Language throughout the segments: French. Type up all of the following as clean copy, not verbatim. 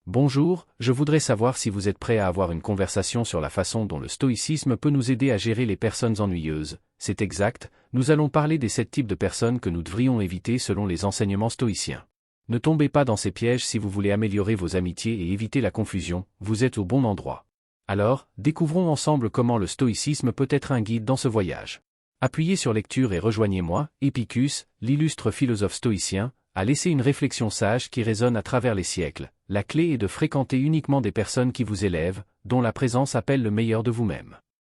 Bonjour, je voudrais savoir si vous êtes prêt à avoir une conversation sur la façon dont le stoïcisme peut nous aider à gérer les personnes ennuyeuses. C'est exact, nous allons parler des 7 types de personnes que nous devrions éviter selon les enseignements stoïciens. Ne tombez pas dans ces pièges si vous voulez améliorer vos amitiés et éviter la confusion, vous êtes au bon endroit. Alors, découvrons ensemble comment le stoïcisme peut être un guide dans ce voyage. Appuyez sur lecture et rejoignez-moi, Épicure, l'illustre philosophe stoïcien, a laissé une réflexion sage qui résonne à travers les siècles. La clé est de fréquenter uniquement des personnes qui vous élèvent, dont la présence appelle le meilleur de vous-même.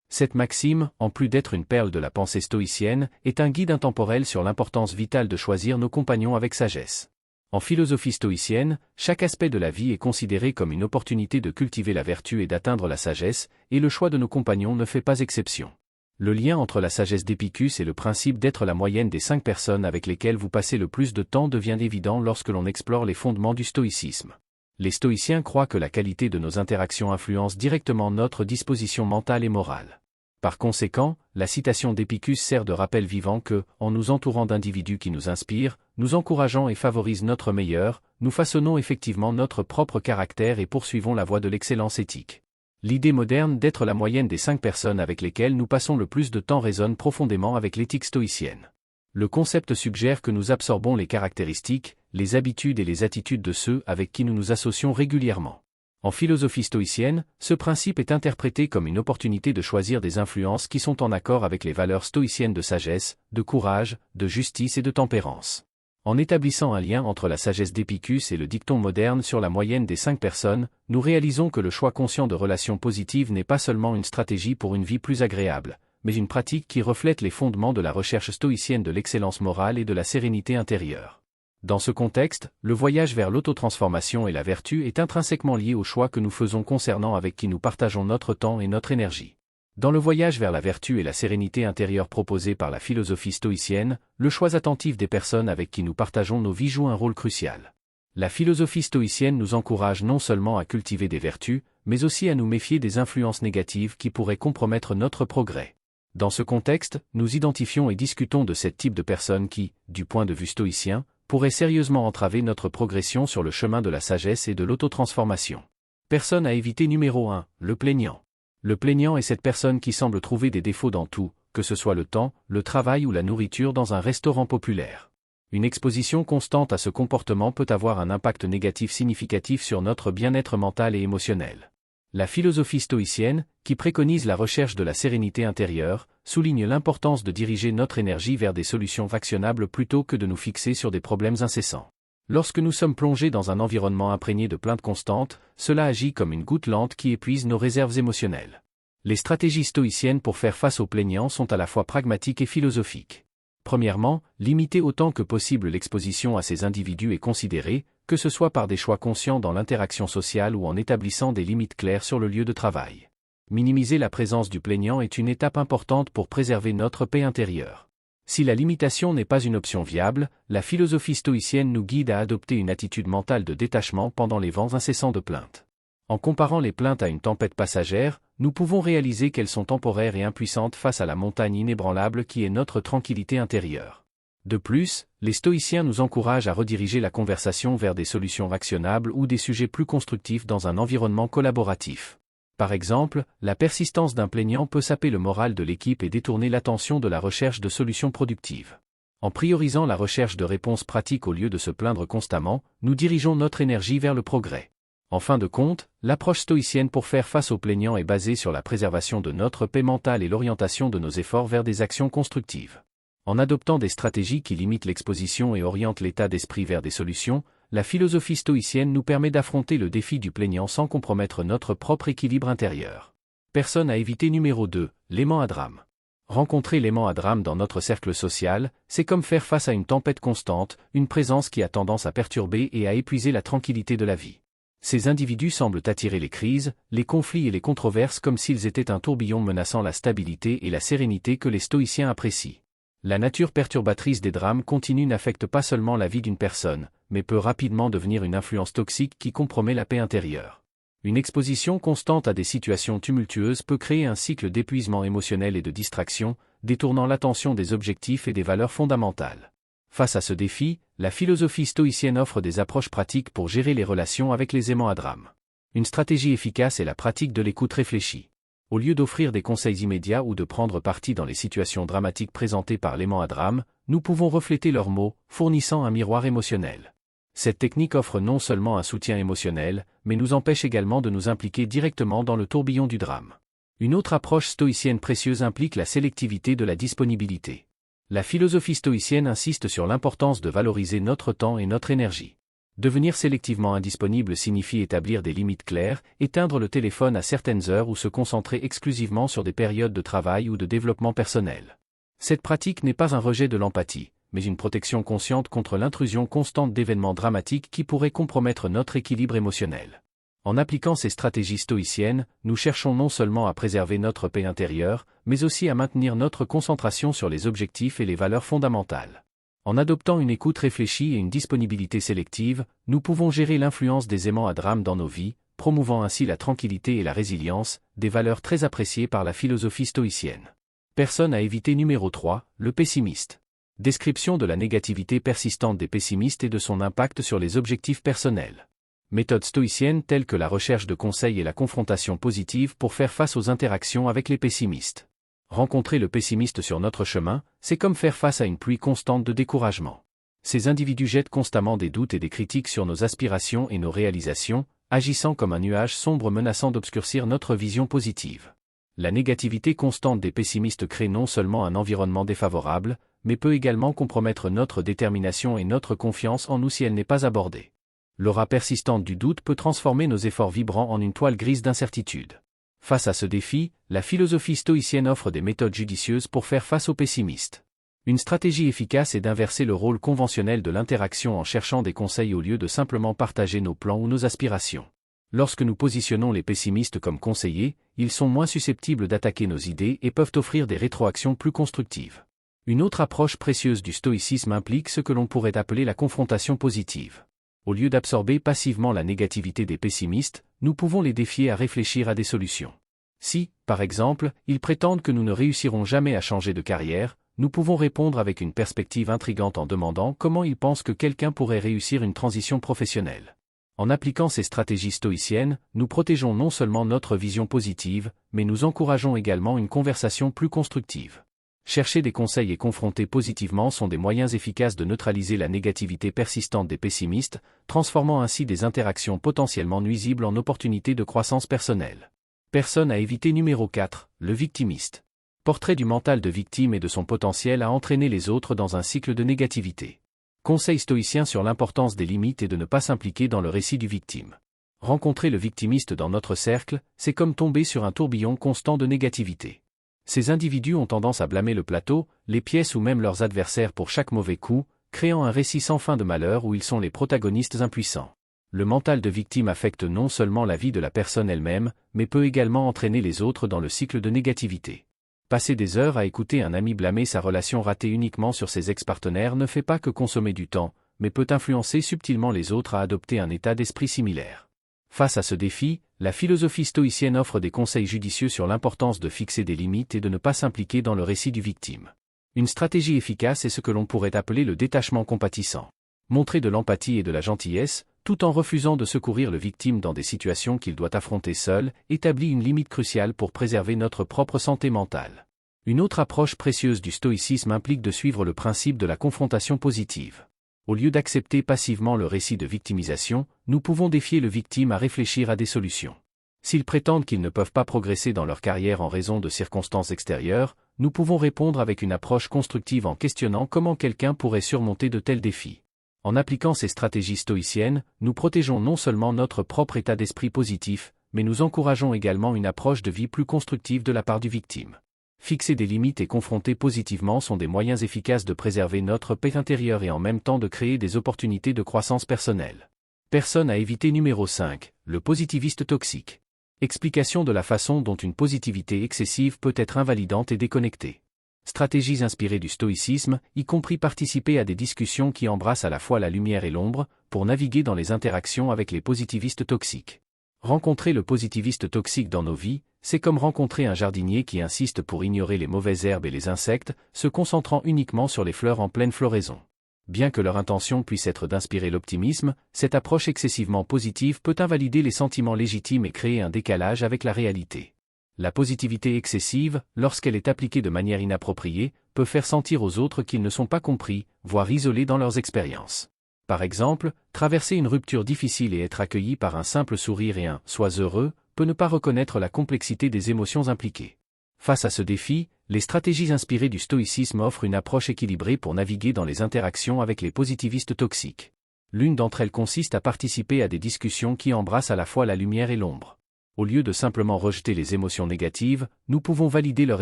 Cette maxime, en plus d'être une perle de la pensée stoïcienne, est un guide intemporel sur l'importance vitale de choisir nos compagnons avec sagesse. En philosophie stoïcienne, chaque aspect de la vie est considéré comme une opportunité de cultiver la vertu et d'atteindre la sagesse, et le choix de nos compagnons ne fait pas exception. Le lien entre la sagesse d'Épicure et le principe d'être la moyenne des 5 personnes avec lesquelles vous passez le plus de temps devient évident lorsque l'on explore les fondements du stoïcisme. Les stoïciens croient que la qualité de nos interactions influence directement notre disposition mentale et morale. Par conséquent, la citation d'Épicure sert de rappel vivant que, en nous entourant d'individus qui nous inspirent, nous encourageons et favorisent notre meilleur, nous façonnons effectivement notre propre caractère et poursuivons la voie de l'excellence éthique. L'idée moderne d'être la moyenne des 5 personnes avec lesquelles nous passons le plus de temps résonne profondément avec l'éthique stoïcienne. Le concept suggère que nous absorbons les caractéristiques, les habitudes et les attitudes de ceux avec qui nous nous associons régulièrement. En philosophie stoïcienne, ce principe est interprété comme une opportunité de choisir des influences qui sont en accord avec les valeurs stoïciennes de sagesse, de courage, de justice et de tempérance. En établissant un lien entre la sagesse d'Épicure et le dicton moderne sur la moyenne des 5 personnes, nous réalisons que le choix conscient de relations positives n'est pas seulement une stratégie pour une vie plus agréable, mais une pratique qui reflète les fondements de la recherche stoïcienne de l'excellence morale et de la sérénité intérieure. Dans ce contexte, le voyage vers l'autotransformation et la vertu est intrinsèquement lié au choix que nous faisons concernant avec qui nous partageons notre temps et notre énergie. Dans le voyage vers la vertu et la sérénité intérieure proposé par la philosophie stoïcienne, le choix attentif des personnes avec qui nous partageons nos vies joue un rôle crucial. La philosophie stoïcienne nous encourage non seulement à cultiver des vertus, mais aussi à nous méfier des influences négatives qui pourraient compromettre notre progrès. Dans ce contexte, nous identifions et discutons de 7 types de personnes qui, du point de vue stoïcien, pourraient sérieusement entraver notre progression sur le chemin de la sagesse et de l'autotransformation. Personne à éviter numéro 1, le plaignant. Le plaignant est cette personne qui semble trouver des défauts dans tout, que ce soit le temps, le travail ou la nourriture dans un restaurant populaire. Une exposition constante à ce comportement peut avoir un impact négatif significatif sur notre bien-être mental et émotionnel. La philosophie stoïcienne, qui préconise la recherche de la sérénité intérieure, souligne l'importance de diriger notre énergie vers des solutions actionnables plutôt que de nous fixer sur des problèmes incessants. Lorsque nous sommes plongés dans un environnement imprégné de plaintes constantes, cela agit comme une goutte lente qui épuise nos réserves émotionnelles. Les stratégies stoïciennes pour faire face aux plaignants sont à la fois pragmatiques et philosophiques. Premièrement, limiter autant que possible l'exposition à ces individus est considéré, que ce soit par des choix conscients dans l'interaction sociale ou en établissant des limites claires sur le lieu de travail. Minimiser la présence du plaignant est une étape importante pour préserver notre paix intérieure. Si la limitation n'est pas une option viable, la philosophie stoïcienne nous guide à adopter une attitude mentale de détachement pendant les vents incessants de plaintes. En comparant les plaintes à une tempête passagère, nous pouvons réaliser qu'elles sont temporaires et impuissantes face à la montagne inébranlable qui est notre tranquillité intérieure. De plus, les stoïciens nous encouragent à rediriger la conversation vers des solutions actionnables ou des sujets plus constructifs dans un environnement collaboratif. Par exemple, la persistance d'un plaignant peut saper le moral de l'équipe et détourner l'attention de la recherche de solutions productives. En priorisant la recherche de réponses pratiques au lieu de se plaindre constamment, nous dirigeons notre énergie vers le progrès. En fin de compte, l'approche stoïcienne pour faire face aux plaignants est basée sur la préservation de notre paix mentale et l'orientation de nos efforts vers des actions constructives. En adoptant des stratégies qui limitent l'exposition et orientent l'état d'esprit vers des solutions, la philosophie stoïcienne nous permet d'affronter le défi du plaignant sans compromettre notre propre équilibre intérieur. Personne à éviter numéro 2, l'aimant à drame. Rencontrer l'aimant à drame dans notre cercle social, c'est comme faire face à une tempête constante, une présence qui a tendance à perturber et à épuiser la tranquillité de la vie. Ces individus semblent attirer les crises, les conflits et les controverses comme s'ils étaient un tourbillon menaçant la stabilité et la sérénité que les stoïciens apprécient. La nature perturbatrice des drames continus n'affecte pas seulement la vie d'une personne, mais peut rapidement devenir une influence toxique qui compromet la paix intérieure. Une exposition constante à des situations tumultueuses peut créer un cycle d'épuisement émotionnel et de distraction, détournant l'attention des objectifs et des valeurs fondamentales. Face à ce défi, la philosophie stoïcienne offre des approches pratiques pour gérer les relations avec les aimants à drame. Une stratégie efficace est la pratique de l'écoute réfléchie. Au lieu d'offrir des conseils immédiats ou de prendre parti dans les situations dramatiques présentées par l'aimant à drame, nous pouvons refléter leurs mots, fournissant un miroir émotionnel. Cette technique offre non seulement un soutien émotionnel, mais nous empêche également de nous impliquer directement dans le tourbillon du drame. Une autre approche stoïcienne précieuse implique la sélectivité de la disponibilité. La philosophie stoïcienne insiste sur l'importance de valoriser notre temps et notre énergie. Devenir sélectivement indisponible signifie établir des limites claires, éteindre le téléphone à certaines heures ou se concentrer exclusivement sur des périodes de travail ou de développement personnel. Cette pratique n'est pas un rejet de l'empathie, mais une protection consciente contre l'intrusion constante d'événements dramatiques qui pourraient compromettre notre équilibre émotionnel. En appliquant ces stratégies stoïciennes, nous cherchons non seulement à préserver notre paix intérieure, mais aussi à maintenir notre concentration sur les objectifs et les valeurs fondamentales. En adoptant une écoute réfléchie et une disponibilité sélective, nous pouvons gérer l'influence des aimants à drame dans nos vies, promouvant ainsi la tranquillité et la résilience, des valeurs très appréciées par la philosophie stoïcienne. Personne à éviter numéro 3, le pessimiste. Description de la négativité persistante des pessimistes et de son impact sur les objectifs personnels. Méthodes stoïciennes telles que la recherche de conseils et la confrontation positive pour faire face aux interactions avec les pessimistes. Rencontrer le pessimiste sur notre chemin, c'est comme faire face à une pluie constante de découragement. Ces individus jettent constamment des doutes et des critiques sur nos aspirations et nos réalisations, agissant comme un nuage sombre menaçant d'obscurcir notre vision positive. La négativité constante des pessimistes crée non seulement un environnement défavorable, mais peut également compromettre notre détermination et notre confiance en nous si elle n'est pas abordée. L'aura persistante du doute peut transformer nos efforts vibrants en une toile grise d'incertitude. Face à ce défi, la philosophie stoïcienne offre des méthodes judicieuses pour faire face aux pessimistes. Une stratégie efficace est d'inverser le rôle conventionnel de l'interaction en cherchant des conseils au lieu de simplement partager nos plans ou nos aspirations. Lorsque nous positionnons les pessimistes comme conseillers, ils sont moins susceptibles d'attaquer nos idées et peuvent offrir des rétroactions plus constructives. Une autre approche précieuse du stoïcisme implique ce que l'on pourrait appeler la confrontation positive. Au lieu d'absorber passivement la négativité des pessimistes, nous pouvons les défier à réfléchir à des solutions. Si, par exemple, ils prétendent que nous ne réussirons jamais à changer de carrière, nous pouvons répondre avec une perspective intrigante en demandant comment ils pensent que quelqu'un pourrait réussir une transition professionnelle. En appliquant ces stratégies stoïciennes, nous protégeons non seulement notre vision positive, mais nous encourageons également une conversation plus constructive. Chercher des conseils et confronter positivement sont des moyens efficaces de neutraliser la négativité persistante des pessimistes, transformant ainsi des interactions potentiellement nuisibles en opportunités de croissance personnelle. Personne à éviter numéro 4, le victimiste. Portrait du mental de victime et de son potentiel à entraîner les autres dans un cycle de négativité. Conseil stoïcien sur l'importance des limites et de ne pas s'impliquer dans le récit du victime. Rencontrer le victimiste dans notre cercle, c'est comme tomber sur un tourbillon constant de négativité. Ces individus ont tendance à blâmer le plateau, les pièces ou même leurs adversaires pour chaque mauvais coup, créant un récit sans fin de malheur où ils sont les protagonistes impuissants. Le mental de victime affecte non seulement la vie de la personne elle-même, mais peut également entraîner les autres dans le cycle de négativité. Passer des heures à écouter un ami blâmer sa relation ratée uniquement sur ses ex-partenaires ne fait pas que consommer du temps, mais peut influencer subtilement les autres à adopter un état d'esprit similaire. Face à ce défi, la philosophie stoïcienne offre des conseils judicieux sur l'importance de fixer des limites et de ne pas s'impliquer dans le récit du victime. Une stratégie efficace est ce que l'on pourrait appeler le détachement compatissant. Montrer de l'empathie et de la gentillesse, tout en refusant de secourir le victime dans des situations qu'il doit affronter seul, établit une limite cruciale pour préserver notre propre santé mentale. Une autre approche précieuse du stoïcisme implique de suivre le principe de la confrontation positive. Au lieu d'accepter passivement le récit de victimisation, nous pouvons défier le victime à réfléchir à des solutions. S'ils prétendent qu'ils ne peuvent pas progresser dans leur carrière en raison de circonstances extérieures, nous pouvons répondre avec une approche constructive en questionnant comment quelqu'un pourrait surmonter de tels défis. En appliquant ces stratégies stoïciennes, nous protégeons non seulement notre propre état d'esprit positif, mais nous encourageons également une approche de vie plus constructive de la part du victime. Fixer des limites et confronter positivement sont des moyens efficaces de préserver notre paix intérieure et en même temps de créer des opportunités de croissance personnelle. Personne à éviter numéro 5, le positiviste toxique. Explication de la façon dont une positivité excessive peut être invalidante et déconnectée. Stratégies inspirées du stoïcisme, y compris participer à des discussions qui embrassent à la fois la lumière et l'ombre, pour naviguer dans les interactions avec les positivistes toxiques. Rencontrer le positiviste toxique dans nos vies, c'est comme rencontrer un jardinier qui insiste pour ignorer les mauvaises herbes et les insectes, se concentrant uniquement sur les fleurs en pleine floraison. Bien que leur intention puisse être d'inspirer l'optimisme, cette approche excessivement positive peut invalider les sentiments légitimes et créer un décalage avec la réalité. La positivité excessive, lorsqu'elle est appliquée de manière inappropriée, peut faire sentir aux autres qu'ils ne sont pas compris, voire isolés dans leurs expériences. Par exemple, traverser une rupture difficile et être accueilli par un simple sourire et un « sois heureux » peut ne pas reconnaître la complexité des émotions impliquées. Face à ce défi, les stratégies inspirées du stoïcisme offrent une approche équilibrée pour naviguer dans les interactions avec les positivistes toxiques. L'une d'entre elles consiste à participer à des discussions qui embrassent à la fois la lumière et l'ombre. Au lieu de simplement rejeter les émotions négatives, nous pouvons valider leur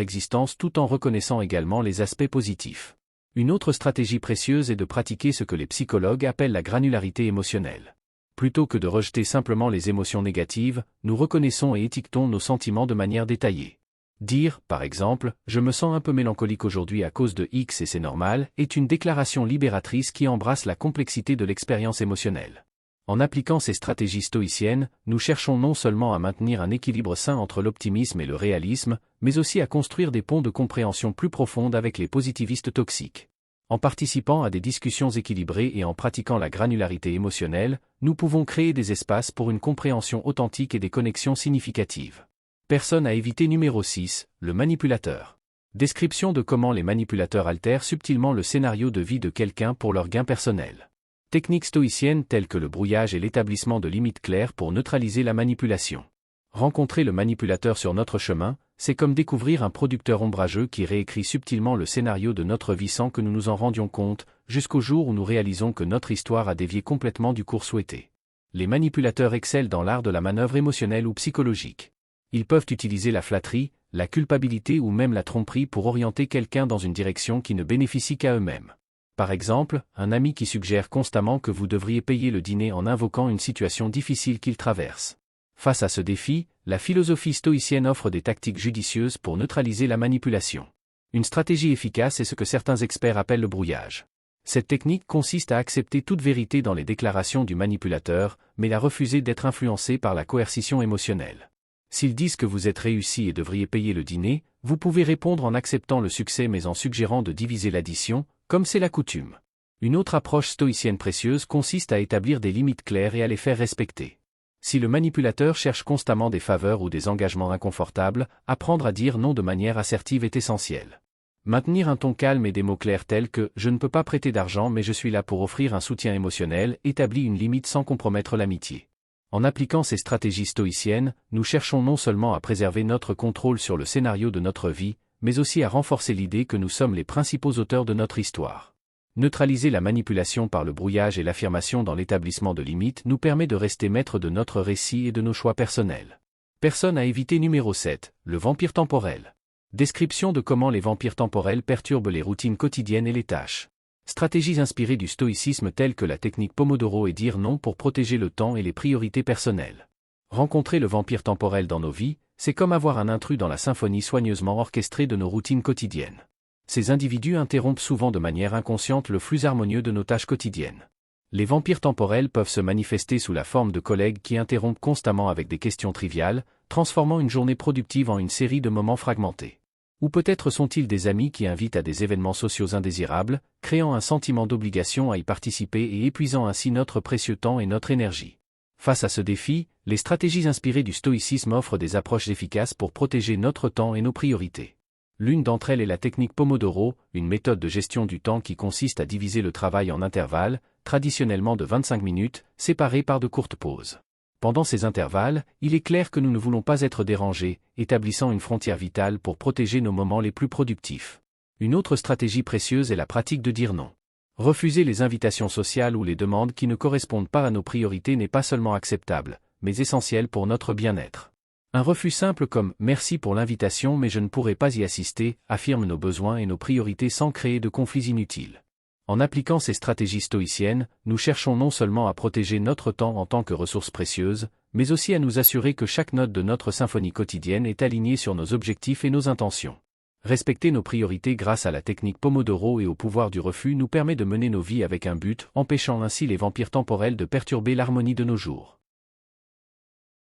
existence tout en reconnaissant également les aspects positifs. Une autre stratégie précieuse est de pratiquer ce que les psychologues appellent la granularité émotionnelle. Plutôt que de rejeter simplement les émotions négatives, nous reconnaissons et étiquetons nos sentiments de manière détaillée. Dire, par exemple, « je me sens un peu mélancolique aujourd'hui à cause de X et c'est normal » est une déclaration libératrice qui embrasse la complexité de l'expérience émotionnelle. En appliquant ces stratégies stoïciennes, nous cherchons non seulement à maintenir un équilibre sain entre l'optimisme et le réalisme, mais aussi à construire des ponts de compréhension plus profondes avec les positivistes toxiques. En participant à des discussions équilibrées et en pratiquant la granularité émotionnelle, nous pouvons créer des espaces pour une compréhension authentique et des connexions significatives. Personne à éviter numéro 6, le manipulateur. Description de comment les manipulateurs altèrent subtilement le scénario de vie de quelqu'un pour leur gain personnel. Techniques stoïciennes telles que le brouillage et l'établissement de limites claires pour neutraliser la manipulation. Rencontrer le manipulateur sur notre chemin, c'est comme découvrir un producteur ombrageux qui réécrit subtilement le scénario de notre vie sans que nous nous en rendions compte, jusqu'au jour où nous réalisons que notre histoire a dévié complètement du cours souhaité. Les manipulateurs excellent dans l'art de la manœuvre émotionnelle ou psychologique. Ils peuvent utiliser la flatterie, la culpabilité ou même la tromperie pour orienter quelqu'un dans une direction qui ne bénéficie qu'à eux-mêmes. Par exemple, un ami qui suggère constamment que vous devriez payer le dîner en invoquant une situation difficile qu'il traverse. Face à ce défi, la philosophie stoïcienne offre des tactiques judicieuses pour neutraliser la manipulation. Une stratégie efficace est ce que certains experts appellent le brouillage. Cette technique consiste à accepter toute vérité dans les déclarations du manipulateur, mais à refuser d'être influencé par la coercition émotionnelle. S'ils disent que vous êtes réussi et devriez payer le dîner, vous pouvez répondre en acceptant le succès mais en suggérant de diviser l'addition, comme c'est la coutume. Une autre approche stoïcienne précieuse consiste à établir des limites claires et à les faire respecter. Si le manipulateur cherche constamment des faveurs ou des engagements inconfortables, apprendre à dire non de manière assertive est essentiel. Maintenir un ton calme et des mots clairs tels que « je ne peux pas prêter d'argent mais je suis là pour offrir un soutien émotionnel » établit une limite sans compromettre l'amitié. En appliquant ces stratégies stoïciennes, nous cherchons non seulement à préserver notre contrôle sur le scénario de notre vie, mais aussi à renforcer l'idée que nous sommes les principaux auteurs de notre histoire. Neutraliser la manipulation par le brouillage et l'affirmation dans l'établissement de limites nous permet de rester maître de notre récit et de nos choix personnels. Personne à éviter numéro 7, le vampire temporel. Description de comment les vampires temporels perturbent les routines quotidiennes et les tâches. Stratégies inspirées du stoïcisme telles que la technique Pomodoro et dire non pour protéger le temps et les priorités personnelles. Rencontrer le vampire temporel dans nos vies, c'est comme avoir un intrus dans la symphonie soigneusement orchestrée de nos routines quotidiennes. Ces individus interrompent souvent de manière inconsciente le flux harmonieux de nos tâches quotidiennes. Les vampires temporels peuvent se manifester sous la forme de collègues qui interrompent constamment avec des questions triviales, transformant une journée productive en une série de moments fragmentés. Ou peut-être sont-ils des amis qui invitent à des événements sociaux indésirables, créant un sentiment d'obligation à y participer et épuisant ainsi notre précieux temps et notre énergie. Face à ce défi, les stratégies inspirées du stoïcisme offrent des approches efficaces pour protéger notre temps et nos priorités. L'une d'entre elles est la technique Pomodoro, une méthode de gestion du temps qui consiste à diviser le travail en intervalles, traditionnellement de 25 minutes, séparés par de courtes pauses. Pendant ces intervalles, il est clair que nous ne voulons pas être dérangés, établissant une frontière vitale pour protéger nos moments les plus productifs. Une autre stratégie précieuse est la pratique de dire non. Refuser les invitations sociales ou les demandes qui ne correspondent pas à nos priorités n'est pas seulement acceptable, mais essentiel pour notre bien-être. Un refus simple comme « merci pour l'invitation mais je ne pourrai pas y assister » affirme nos besoins et nos priorités sans créer de conflits inutiles. En appliquant ces stratégies stoïciennes, nous cherchons non seulement à protéger notre temps en tant que ressource précieuse, mais aussi à nous assurer que chaque note de notre symphonie quotidienne est alignée sur nos objectifs et nos intentions. Respecter nos priorités grâce à la technique Pomodoro et au pouvoir du refus nous permet de mener nos vies avec un but, empêchant ainsi les vampires temporels de perturber l'harmonie de nos jours.